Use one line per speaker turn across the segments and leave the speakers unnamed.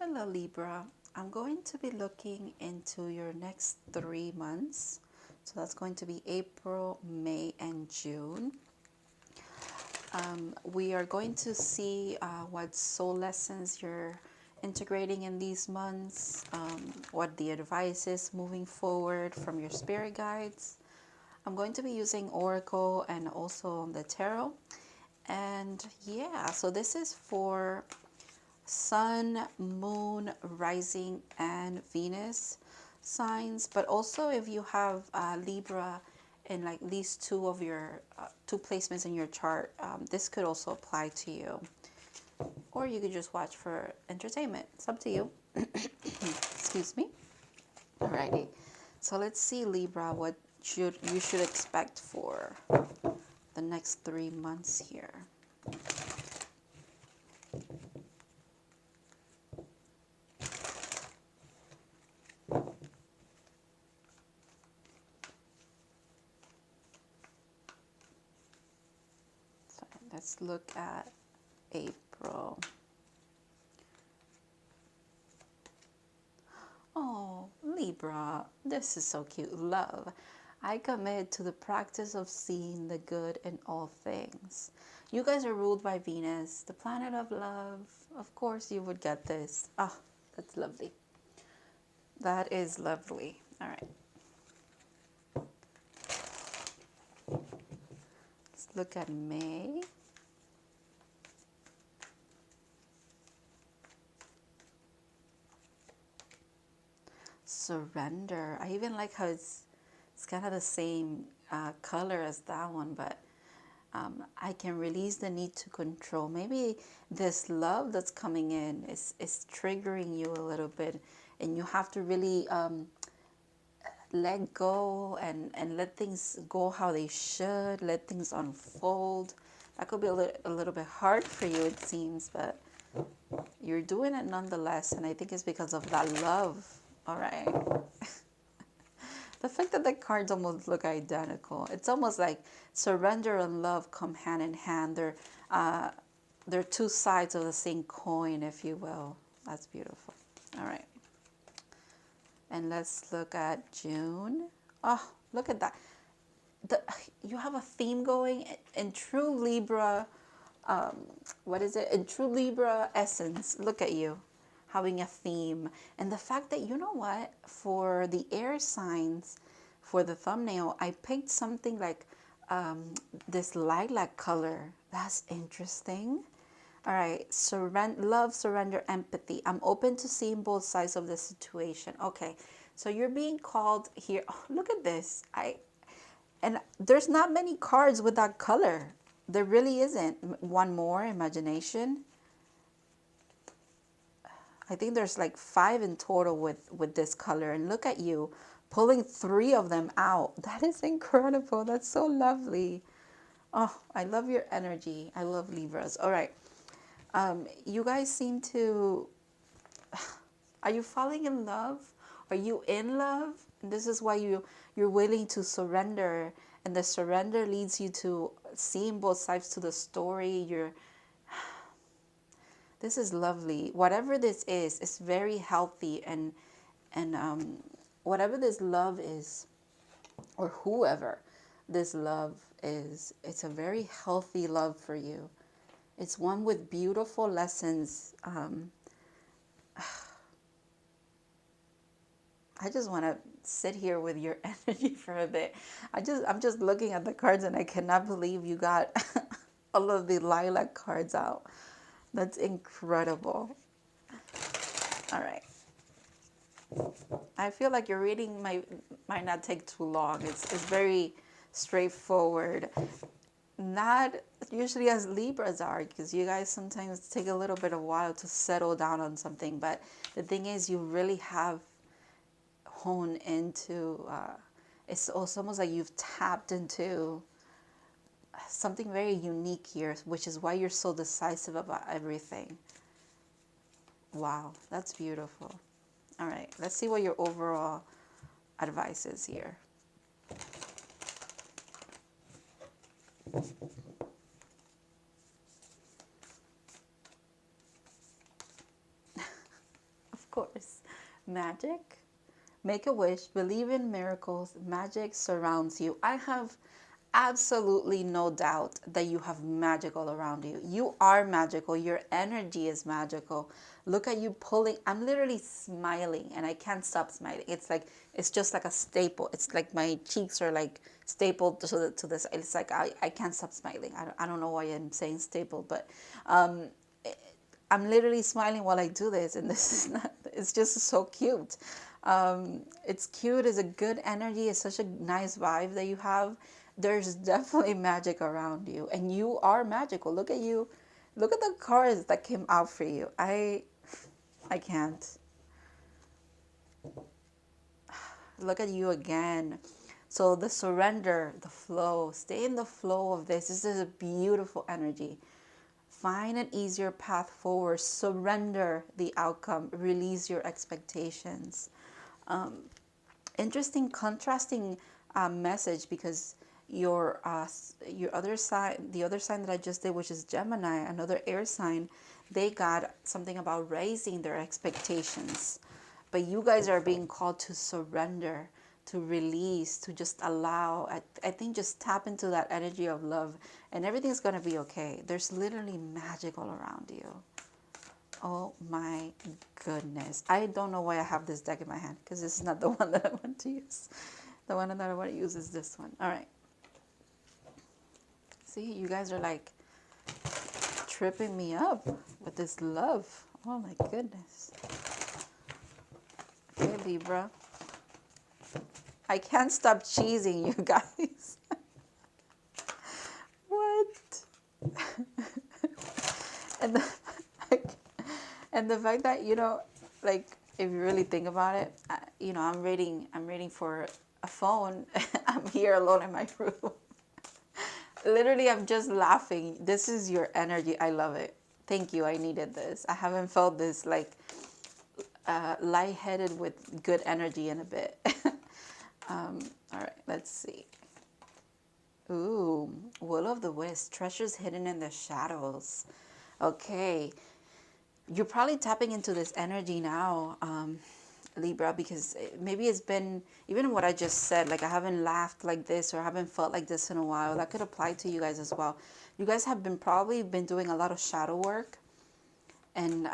Hello Libra, I'm going to be looking into your next 3 months. So that's going to be April, May, and June. We are going to see what soul lessons you're integrating in these months, what the advice is moving forward from your spirit guides. I'm going to be using Oracle and also the Tarot. And yeah, so this is for Sun, Moon, Rising, and Venus signs. But also if you have Libra in like these two of your two placements in your chart, this could also apply to you. Or you could just watch for entertainment. It's up to you. Excuse me. Alrighty. So let's see, Libra, what you should expect for the next 3 months here. So let's look at April. Oh, Libra, this is so cute. Love. I commit to the practice of seeing the good in all things. You guys are ruled by Venus, the planet of love. Of course you would get this. Oh, that's lovely. That is lovely. All right. Let's look at May. Surrender. I even like how it's kind of the same color as that one, but I can release the need to control. Maybe this love that's coming in is triggering you a little bit, and you have to really let go and let things go how they should, let things unfold. That could be a little bit hard for you, it seems, but you're doing it nonetheless, and I think it's because of that love. All right. The fact that the cards almost look identical, it's almost like surrender and love come hand in hand. They're two sides of the same coin, if you will. That's beautiful. All right. And let's look at June. Oh, look at that. You have a theme going in true Libra. What is it? In true Libra essence. Look at you having a theme. And the fact that, you know what, for the air signs, for the thumbnail, I picked something like this lilac color. That's interesting. All right, love, surrender, empathy. I'm open to seeing both sides of the situation. Okay, so you're being called here. Oh, look at this. And there's not many cards with that color. There really isn't. One more, imagination. I think there's like 5 in total with this color. And look at you pulling 3 of them out. That is incredible. That's so lovely. Oh, I love your energy. I love Libras. All right. You guys seem to... Are you falling in love? Are you in love? And this is why you're willing to surrender. And the surrender leads you to seeing both sides to the story. This is lovely. Whatever this is, it's very healthy. And whatever this love is, or whoever this love is, it's a very healthy love for you. It's one with beautiful lessons. I just want to sit here with your energy for a bit. I'm just looking at the cards and I cannot believe you got all of the lilac cards out. That's incredible. All right. I feel like your reading might not take too long. It's very straightforward. Not usually as Libras are, because you guys sometimes take a little bit of while to settle down on something. But the thing is, you really have honed into, it's almost like you've tapped into something very unique here, which is why you're so decisive about everything. Wow, that's beautiful. All right, let's see what your overall advice is here. Magic. Make a wish, believe in miracles, magic surrounds you. I have absolutely no doubt that you have magic all around you. You are magical. Your energy is magical. Look at you pulling. I'm literally smiling and I can't stop smiling. It's like, it's just like a staple. It's like my cheeks are like stapled to this. It's like I can't stop smiling. I don't know why I'm saying stapled, but I'm literally smiling while I do this, and this is not, it's just so cute. It's cute, it's a good energy, it's such a nice vibe that you have. There's definitely magic around you, and you are magical. Look at you. Look at the cards that came out for you. I can't. Look at you again. So the surrender, the flow, stay in the flow of this. This is a beautiful energy. Find an easier path forward. Surrender the outcome. Release your expectations. Interesting, contrasting message, because your other side, the other sign that I just did, which is Gemini, another air sign, they got something about raising their expectations. But you guys are being called to surrender, to release, to just allow. I think just tap into that energy of love and everything's going to be okay. There's literally magic all around you. Oh my goodness. I don't know why I have this deck in my hand, because this is not the one that I want to use. The one that I want to use is this one. All right. See, you guys are like tripping me up with this love. Oh my goodness. Okay, Libra. I can't stop cheesing you guys. What? and the and the fact that, you know, like, if you really think about it, you know, I'm reading for a phone. I'm here alone in my room. Literally, I'm just laughing. This is your energy. I love it. Thank you. I needed this. I haven't felt this like lightheaded with good energy in a bit. All right, let's see. Ooh, Will of the Wisp, treasures hidden in the shadows. Okay, you're probably tapping into this energy now, Libra, because maybe it's been, even what I just said, like I haven't laughed like this or haven't felt like this in a while. That could apply to you guys as well. You guys have probably been doing a lot of shadow work, and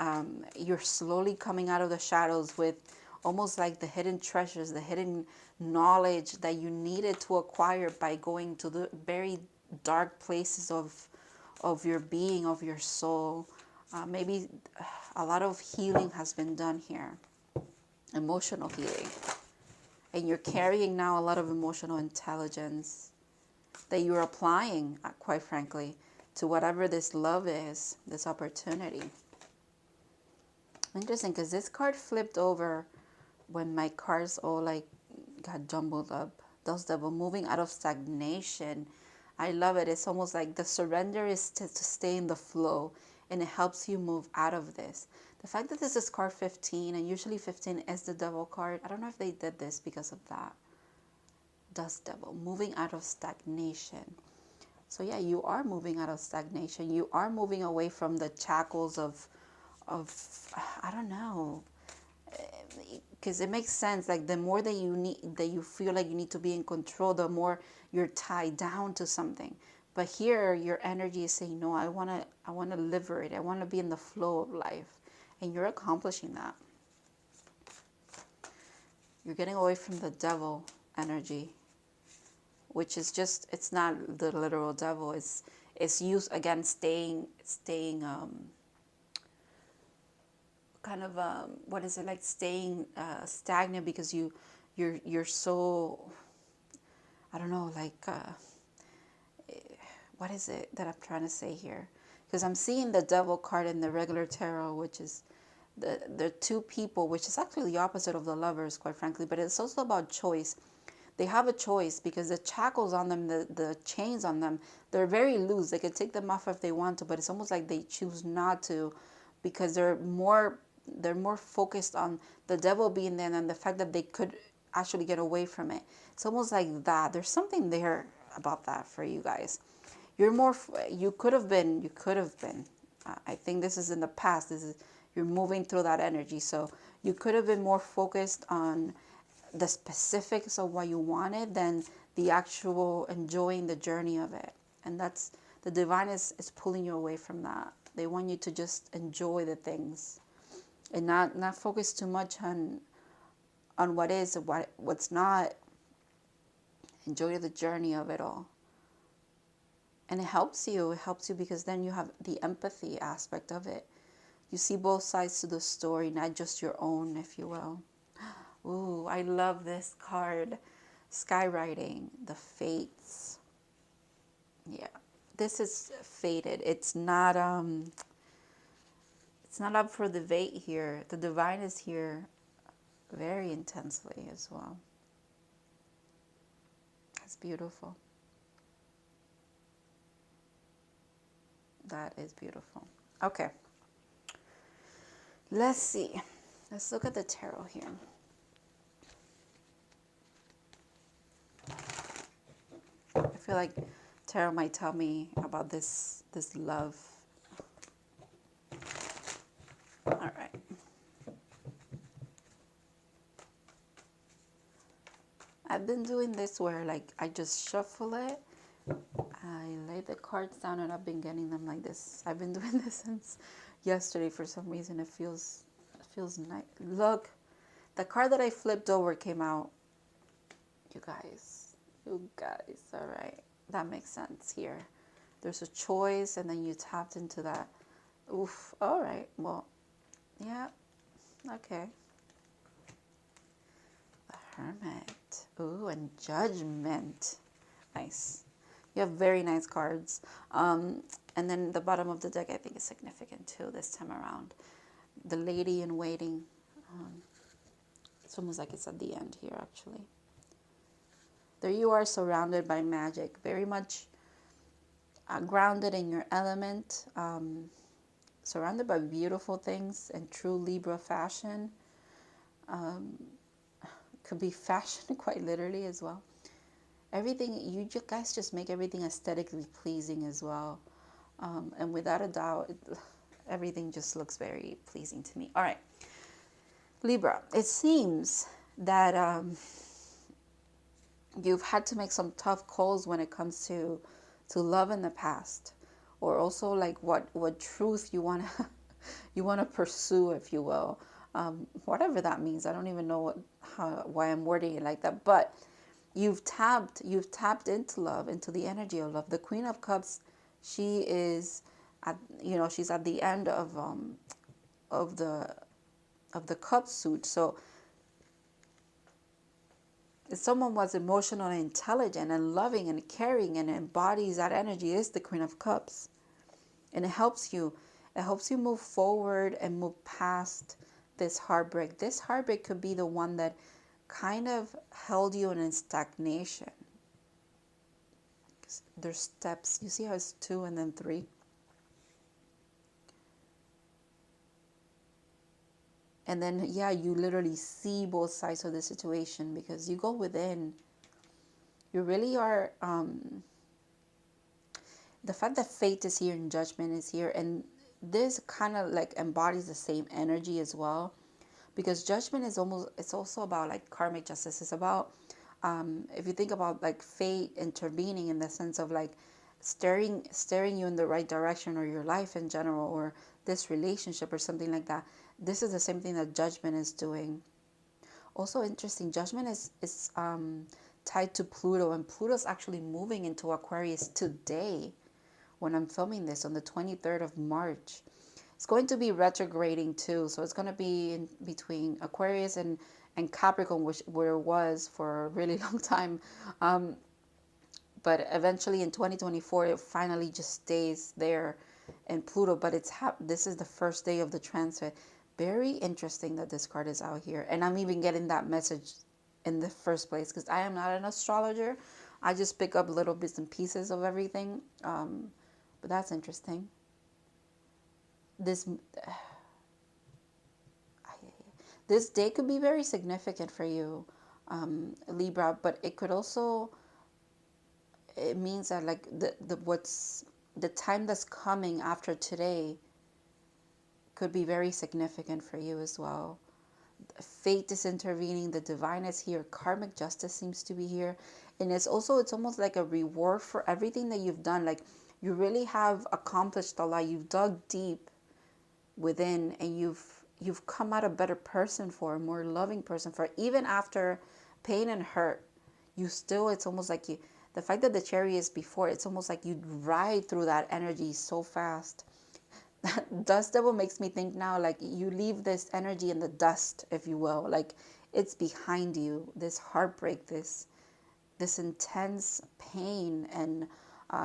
you're slowly coming out of the shadows with almost like the hidden treasures, the hidden knowledge that you needed to acquire by going to the very dark places of your being, of your soul. Maybe a lot of healing has been done here, emotional healing. And you're carrying now a lot of emotional intelligence that you're applying, quite frankly, to whatever this love is, this opportunity. Interesting, because this card flipped over when my cards all like got jumbled up. Dust Devil, moving out of stagnation. I love it. It's almost like the surrender is to stay in the flow, and it helps you move out of this. The fact that this is card 15, and usually 15 is the Devil card, I don't know if they did this because of that. Dust Devil, moving out of stagnation. So yeah, you are moving out of stagnation. You are moving away from the shackles of I don't know, because it makes sense. Like the more that you feel like you need to be in control, the more you're tied down to something. But here, your energy is saying, no, I wanna liberate. I wanna be in the flow of life, and you're accomplishing that. You're getting away from the devil energy, which is just, it's not the literal devil. It's used again, staying kind of what is it, like staying stagnant, because you're so, I don't know, like what is it that I'm trying to say here? Because I'm seeing the Devil card in the regular tarot, which is the two people, which is actually the opposite of the Lovers, quite frankly. But it's also about choice. They have a choice, because the shackles on them, the chains on them, they're very loose. They could take them off if they want to, but it's almost like they choose not to, because they're more focused on the devil being there than the fact that they could actually get away from it. It's almost like that. There's something there about that for you guys. You could have been. I think this is in the past. You're moving through that energy. So you could have been more focused on the specifics of what you wanted than the actual enjoying the journey of it. And that's the divine is pulling you away from that. They want you to just enjoy the things and not focus too much on what is and what's not. Enjoy the journey of it all. And it helps you. It helps you because then you have the empathy aspect of it. You see both sides to the story, not just your own, if you will. Ooh, I love this card. Skywriting, the fates. Yeah. This is fated. It's not up for debate here. The divine is here very intensely as well. That's beautiful. That is beautiful. Okay. Let's see. Let's look at the tarot here. I feel like tarot might tell me about this love. All right. I've been doing this where like I just shuffle it. I lay the cards down and I've been getting them like this. I've been doing this since yesterday for some reason. It feels nice. Look, the card that I flipped over came out. You guys, all right. That makes sense here. There's a choice and then you tapped into that. Oof, all right. Well, yeah, okay. The Hermit. Ooh, and Judgment. Nice. You have very nice cards. And then the bottom of the deck, I think, is significant too this time around. The Lady in Waiting. It's almost like it's at the end here, actually. There you are, surrounded by magic. Very much grounded in your element. Surrounded by beautiful things and true Libra fashion. Could be fashion quite literally as well. Everything, you guys just make everything aesthetically pleasing as well. And without a doubt, everything just looks very pleasing to me. All right. Libra, it seems that you've had to make some tough calls when it comes to love in the past, or also like what truth you want to pursue, if you will. Whatever that means. I don't even know why I'm wording it like that, but you've tapped into love, into the energy of love. The Queen of Cups, she is she's at the end of the cup suit. So if someone was emotional and intelligent and loving and caring and embodies that energy, is the Queen of Cups. And it helps you move forward and move past this heartbreak. This heartbreak could be the one that kind of held you in stagnation. There's steps. You see how it's 2 and then 3? And then, yeah, you literally see both sides of the situation because you go within. You really are, the fact that fate is here and judgment is here, and this kind of like embodies the same energy as well. Because judgment is it's also about like karmic justice. It's about, if you think about like fate intervening in the sense of like steering you in the right direction, or your life in general, or this relationship or something like that. This is the same thing that judgment is doing. Also interesting, judgment is tied to Pluto, and Pluto's actually moving into Aquarius today when I'm filming this on the 23rd of March. It's going to be retrograding too, so it's going to be in between Aquarius and Capricorn, where it was for a really long time. But eventually in 2024, it finally just stays there in Pluto. But this is the first day of the transit. Very interesting that this card is out here. And I'm even getting that message in the first place because I am not an astrologer. I just pick up little bits and pieces of everything. But that's interesting. This day could be very significant for you, Libra, but it could also, it means that like the time that's coming after today could be very significant for you as well. Fate is intervening, the divine is here, karmic justice seems to be here. And it's almost like a reward for everything that you've done. Like, you really have accomplished a lot. You've dug deep within, and you've come out a better person, for a more loving person, for even after pain and hurt. You still, it's almost like you, the fact that the cherry is before, it's almost like you ride through that energy so fast. Dust devil makes me think now, like, you leave this energy in the dust, if you will. Like, it's behind you, this heartbreak, this intense pain and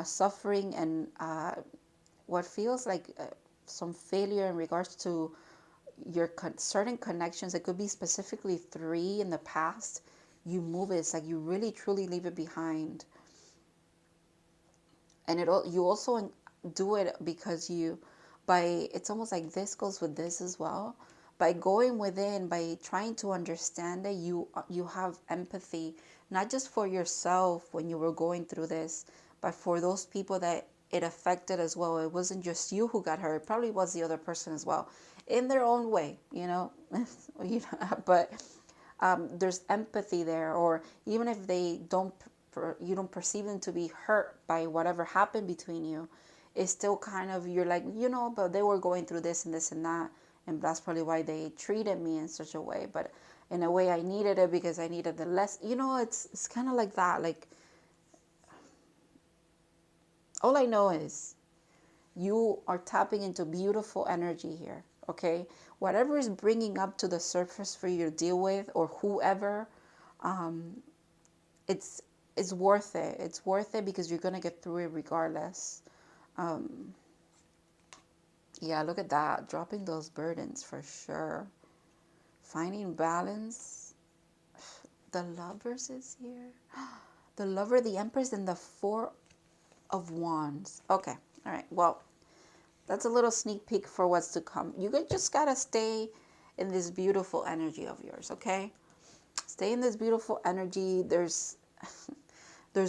suffering, and what feels like some failure in regards to your certain connections. It could be specifically 3 in the past. You move it. It's like you really truly leave it behind. And you also do it because it's almost like this goes with this as well. By going within, by trying to understand it, you have empathy, not just for yourself when you were going through this, but for those people that it affected as well. It wasn't just you who got hurt. It probably was the other person as well, in their own way, But there's empathy there. Or even if you don't perceive them to be hurt by whatever happened between you, it's still kind of, you're like, but they were going through this and this and that, and that's probably why they treated me in such a way. But in a way, I needed it because I needed the less, it's kind of like that. Like, all I know is you are tapping into beautiful energy here, okay? Whatever is bringing up to the surface for you to deal with, or whoever, it's worth it. It's worth it because you're going to get through it regardless. Yeah, look at that. Dropping those burdens for sure. Finding balance. The Lovers is here. The Lover, the Empress, and the 4 of Wands. Okay. All right. Well, that's a little sneak peek for what's to come. You just got to stay in this beautiful energy of yours, okay? Stay in this beautiful energy. There's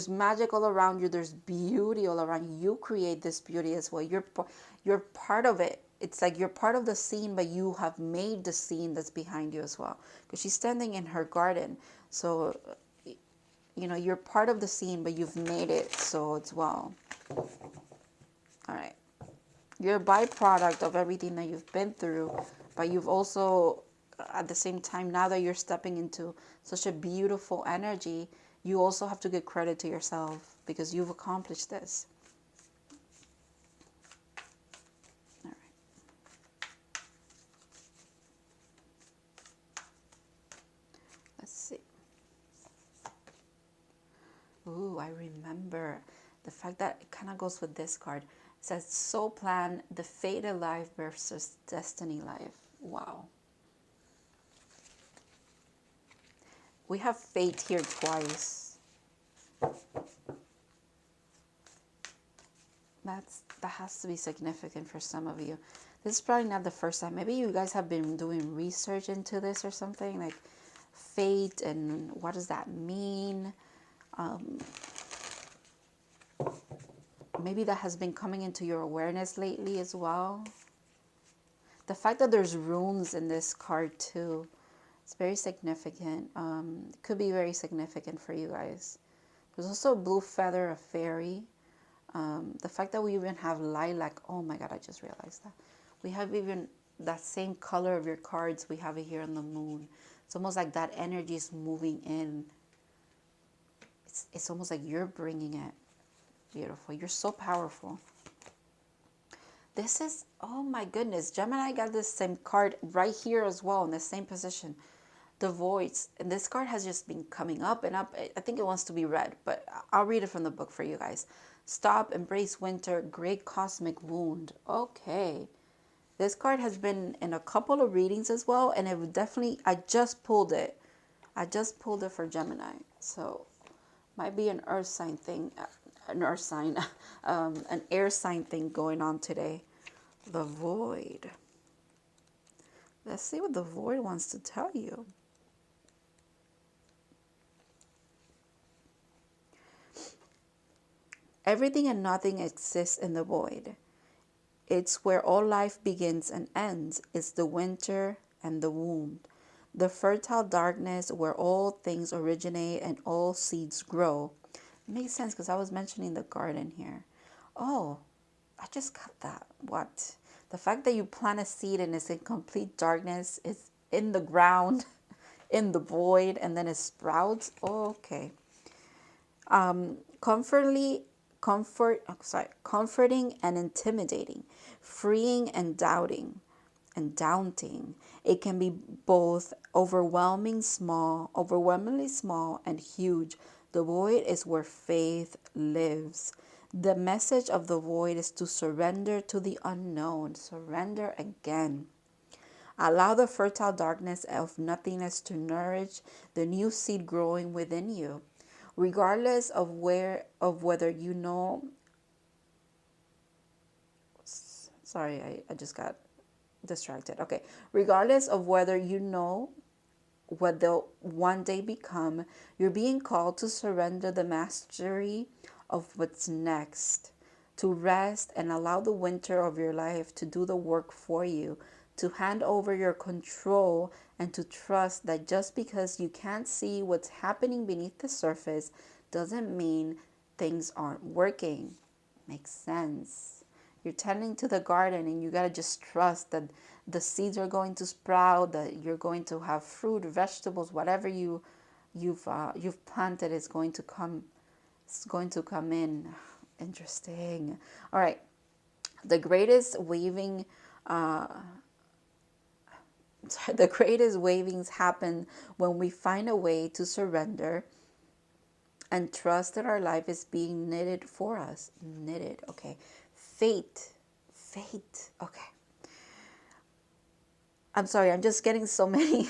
magic all around you. There's beauty all around you. You create this beauty as well. You're part of it. It's like you're part of the scene, but you have made the scene that's behind you as well. Because she's standing in her garden. So, you're part of the scene, but you've made it so as well. All right. You're a byproduct of everything that you've been through, but you've also, at the same time, now that you're stepping into such a beautiful energy, you also have to give credit to yourself because you've accomplished this. All right. Let's see. Ooh, I remember the fact that it kind of goes with this card. It says, soul plan, the fated life versus destiny life. Wow. We have fate here twice. That has to be significant for some of you. This is probably not the first time. Maybe you guys have been doing research into this or something, like fate and what does that mean. Maybe that has been coming into your awareness lately as well. The fact that there's runes in this card too, it's very significant. It could be very significant for you guys. There's also a blue feather, a fairy. The fact that we even have lilac. Oh my God, I just realized that. We have even that same color of your cards. We have it here on the moon. It's almost like that energy is moving in. It's almost like you're bringing it. Beautiful. You're so powerful. This is, oh my goodness. Gemini got this same card right here as well in the same position. The Voids. And this card has just been coming up and up. I think it wants to be read, but I'll read it from the book for you guys. Stop, embrace winter, great cosmic wound. Okay. This card has been in a couple of readings as well, and it definitely, I just pulled it. I just pulled it for Gemini. So, might be an earth sign thing, an earth sign, an air sign thing going on today. The Void. Let's see what the Void wants to tell you. Everything and nothing exists in the void. It's where all life begins and ends. It's the winter and the womb. The fertile darkness where all things originate and all seeds grow. It makes sense because I was mentioning the garden here. Oh, I just got that. What? The fact that you plant a seed and it's in complete darkness, it's in the ground, in the void, and then it sprouts. Oh, okay. Comforting and intimidating, freeing and doubting, and daunting. It can be both overwhelmingly small and huge. The void is where faith lives. The message of the void is to surrender to the unknown. Surrender again. Allow the fertile darkness of nothingness to nourish the new seed growing within you. Regardless of whether you know, sorry, I just got distracted. Okay. Regardless of whether you know what they'll one day become, you're being called to surrender the mastery of what's next, to rest and allow the winter of your life to do the work for you, to hand over your control and to trust that just because you can't see what's happening beneath the surface doesn't mean things aren't working. Makes sense. You're tending to the garden and you got to just trust that the seeds are going to sprout, that you're going to have fruit, vegetables, whatever you've planted is going to come. It's going to come in. Interesting. All right. The greatest waving the greatest wavings happen when we find a way to surrender and trust that our life is being knitted for us. Knitted. Okay. Fate. Okay. I'm sorry, I'm just getting so many.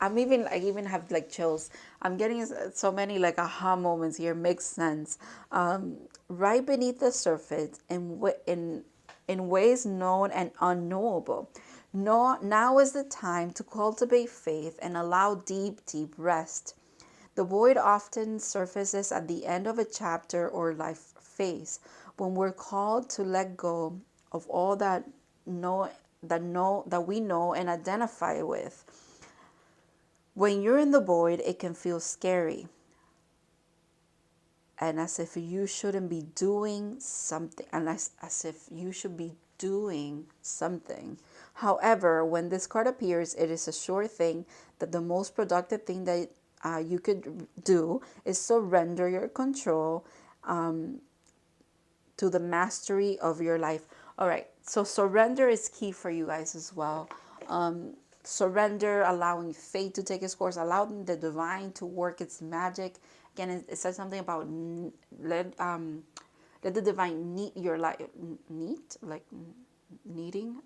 I even have like chills. I'm getting so many like aha moments here. Makes sense. Right beneath the surface, in ways known and unknowable. No, now is the time to cultivate faith and allow deep rest. The void often surfaces at the end of a chapter or life phase when we're called to let go of all that we know and identify with. When you're in the void, it can feel scary and as if you shouldn't be doing something, as if you should be doing something. However, when this card appears, it is a sure thing that the most productive thing that you could do is surrender your control to the mastery of your life. All right, so surrender is key for you guys as well. Surrender, allowing fate to take its course, allowing the divine to work its magic. Again, it says something about let the divine knead your life. Neat, like kneading.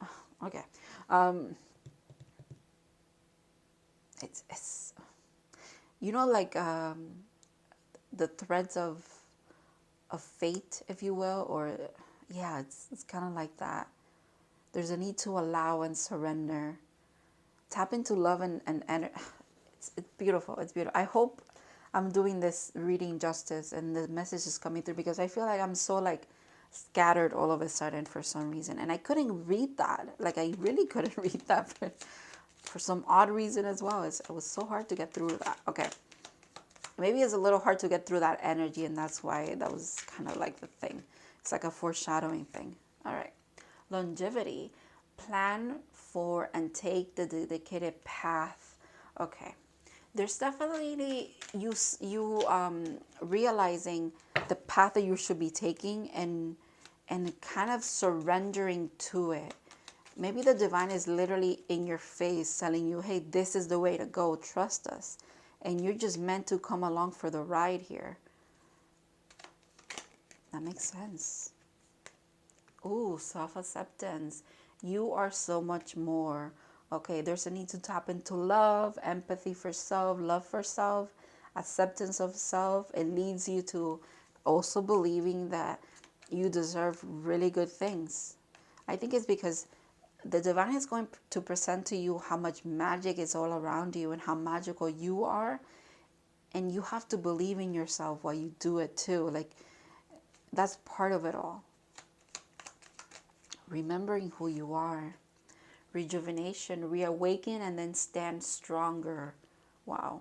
Okay, it's like the threads of fate, if you will, or yeah, it's kind of like that. There's a need to allow and surrender. Tap into love and it's beautiful. It's beautiful. I hope I'm doing this reading justice and the message is coming through, because I feel like I'm so like scattered all of a sudden for some reason, and I couldn't read that. Like I really couldn't read that for some odd reason as well. It was so hard to get through that. Okay. Maybe it's a little hard to get through that energy, and that's why that was kind of like the thing. It's like a foreshadowing thing. All right. Longevity. Plan for and take the dedicated path. Okay. There's definitely you realizing the path that you should be taking and kind of surrendering to it. Maybe the divine is literally in your face telling you, hey, this is the way to go. Trust us. And you're just meant to come along for the ride here. That makes sense. Ooh, self-acceptance. You are so much more. Okay, there's a need to tap into love, empathy for self, love for self, acceptance of self. It leads you to also believing that you deserve really good things. I think it's because the divine is going to present to you how much magic is all around you and how magical you are. And you have to believe in yourself while you do it too. Like, that's part of it all. remembering who you are, rejuvenation, reawaken, and then stand stronger. Wow.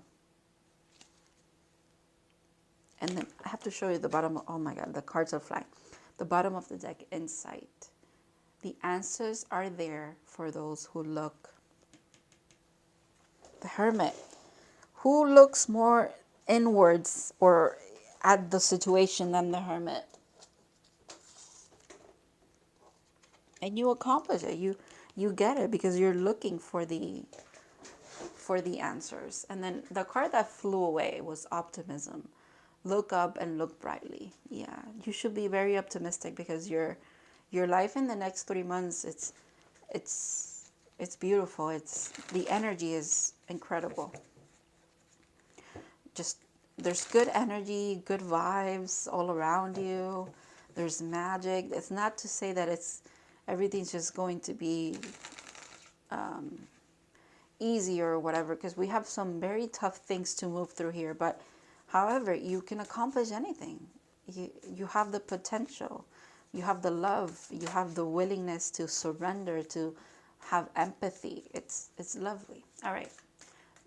And then I have to show you the bottom. Oh my God, the cards are flying. The bottom of the deck, insight. The answers are there for those who look. The Hermit. Who looks more inwards or at the situation than the Hermit? And you accomplish it. You get it because you're looking for the answers. And then the card that flew away was optimism. Look up and look brightly. Yeah, you should be very optimistic because your life in the next 3 months, it's beautiful. It's the energy is incredible. Just there's good energy, good vibes all around you. There's magic. It's not to say that everything's just going to be easy or whatever, because we have some very tough things to move through here. But however, you can accomplish anything. You have the potential. You have the love. You have the willingness to surrender, to have empathy. It's lovely. All right,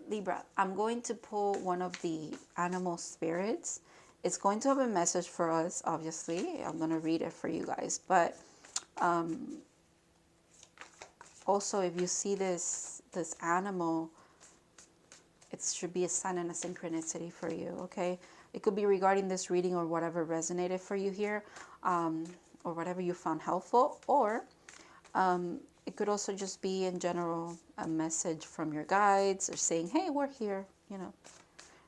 Libra, I'm going to pull one of the animal spirits. It's going to have a message for us, obviously. I'm going to read it for you guys. But also, if you see this animal, it should be a sign and a synchronicity for you, okay? It could be regarding this reading or whatever resonated for you here, or whatever you found helpful, or it could also just be in general a message from your guides or saying, hey, we're here, you know.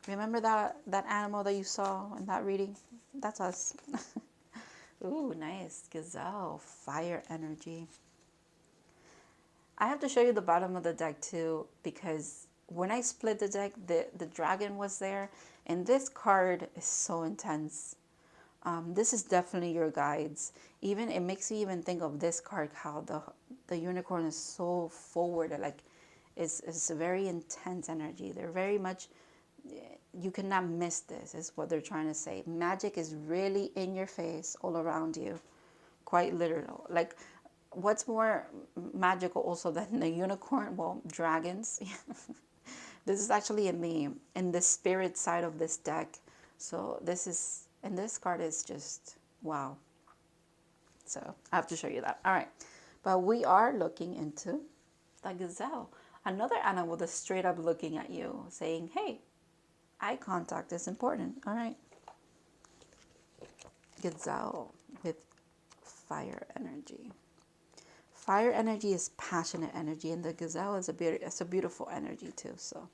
Remember that animal that you saw in that reading? That's us. Ooh, nice. Gazelle, fire energy. I have to show you the bottom of the deck too, because when I split the deck, the dragon was there, and this card is so intense. This is definitely your guides. Even it makes you even think of this card, how the unicorn is so forward, like it's a very intense energy. They're very much, you cannot miss this, is what they're trying to say. Magic is really in your face, all around you, quite literal. Like, what's more magical also than the unicorn? Well, dragons. This is actually in the spirit side of this deck. So this is, and this card is just wow. So I have to show you that. All right, but we are looking into the gazelle, another animal that's straight up looking at you, saying, "Hey, eye contact is important." All right, gazelle with fire energy. Fire energy is passionate energy, and the gazelle is it's a beautiful energy too. So,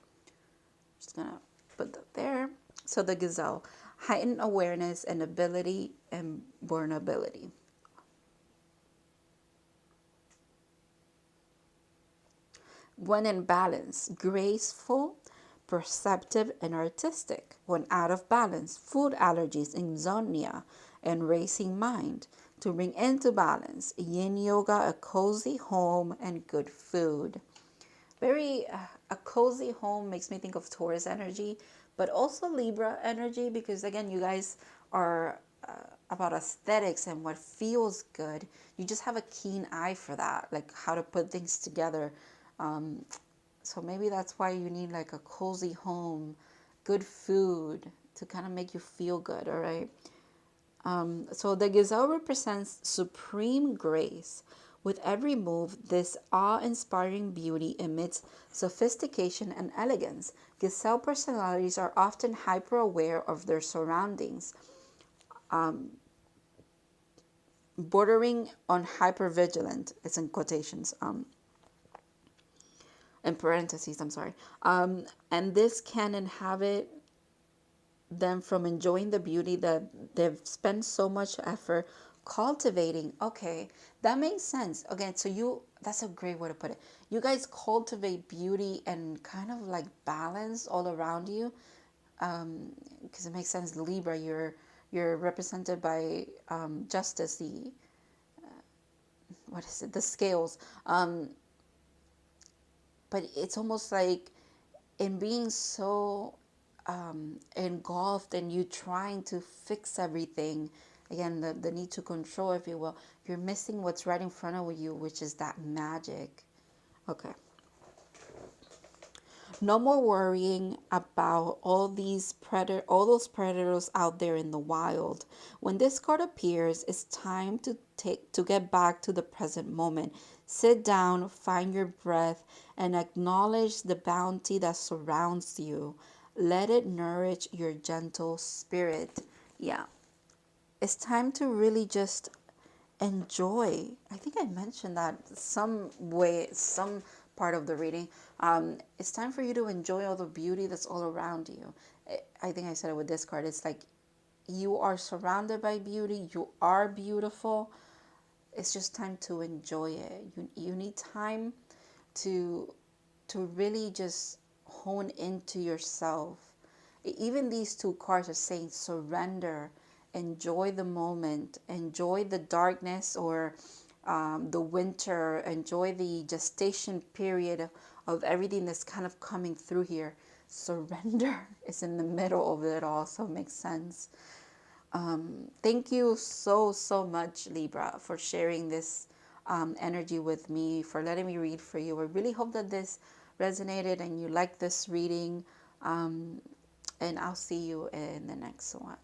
just gonna put that there. So the gazelle, heightened awareness and ability and vulnerability. When in balance, graceful, perceptive, and artistic. When out of balance, food allergies, insomnia, and racing mind. To bring into balance, yin yoga, a cozy home, and good food. Very, a cozy home makes me think of Taurus energy, but also Libra energy, because again, you guys are about aesthetics and what feels good. You just have a keen eye for that, like how to put things together. So maybe that's why you need like a cozy home, good food to kind of make you feel good, all right? So the gazelle represents supreme grace. With every move, this awe-inspiring beauty emits sophistication and elegance. Gazelle personalities are often hyper-aware of their surroundings, bordering on hyper-vigilant. It's in quotations, in parentheses, I'm sorry. And this can inhibit them from enjoying the beauty that they've spent so much effort cultivating. Okay, that makes sense. Again, so that's a great way to put it. You guys cultivate beauty and kind of like balance all around you, because it makes sense. Libra, you're represented by justice, the what is it, the scales, but it's almost like in being so engulfed and you trying to fix everything, Again, the need to control, if you will. You're missing what's right in front of you, which is that magic. Okay. No more worrying about all those predators out there in the wild. When this card appears, it's time to get back to the present moment. Sit down, find your breath, and acknowledge the bounty that surrounds you. Let it nourish your gentle spirit. Yeah. It's time to really just enjoy. I think I mentioned that some part of the reading. It's time for you to enjoy all the beauty that's all around you. I think I said it with this card. It's like you are surrounded by beauty. You are beautiful. It's just time to enjoy it. You need time to really just hone into yourself. Even these two cards are saying surrender, enjoy the moment, enjoy the darkness or the winter, enjoy the gestation period of everything that's kind of coming through here. Surrender is in the middle of it all, so it makes sense. Thank you so much, Libra, for sharing this energy with me, for letting me read for you. I really hope that this resonated and you like this reading. And I'll see you in the next one.